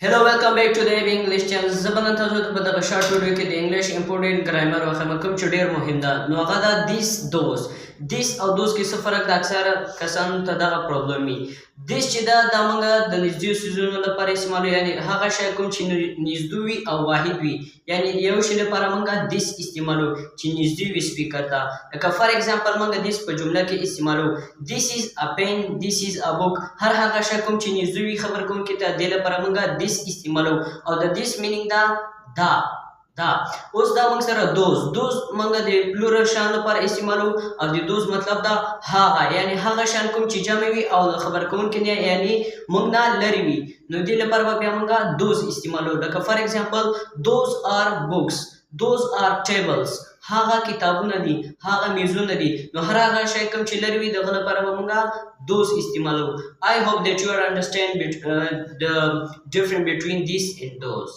Hello, welcome back to the AB English channel. زبنن تاسو ته په دغه شارټ ویډیو کې د انګلیش امپورټنت ګرامر واخلم کوم چې ډیر مهم ده. نو هغه دا this او those کې څه فرق د اکثر کسانو ته دغه پرابلم وي. this چې دا موږ د نږدې سيزونو لپاره استعمالو، یعنی هغه شی کوم چې نږدې وي او واحد وي، یعنی یو شی لپاره موږ this استعمالو چې نږدې وي سپیکر ته. لکه فار ایگزامپل موږ this په جمله کې استعمالو this is a pen, this is a book. هر هغه شی کوم چې نږدې وي خبر کوم کې ته د لپاره موږ this استعمالو او د this meaning دا اوس دا موږ سره دوز موږ د پلورل شان لپاره استعمالو او د دوز مطلب دا هغه، یعنی هغه شان کوم چې جمع وي او خبر کوونکی نه یعنی موږ نه لري وي، نو دې لپاره بیا موږ دوز استعمالو. لکه فار ایگزامپل those are books, those are tables. هغه کتابونه دي، هغه میزونه دي، نو هر هغه شی کوم چې لري وي دغه لپاره موږ دوز استعمالو. I hope that you understand the difference between this and those.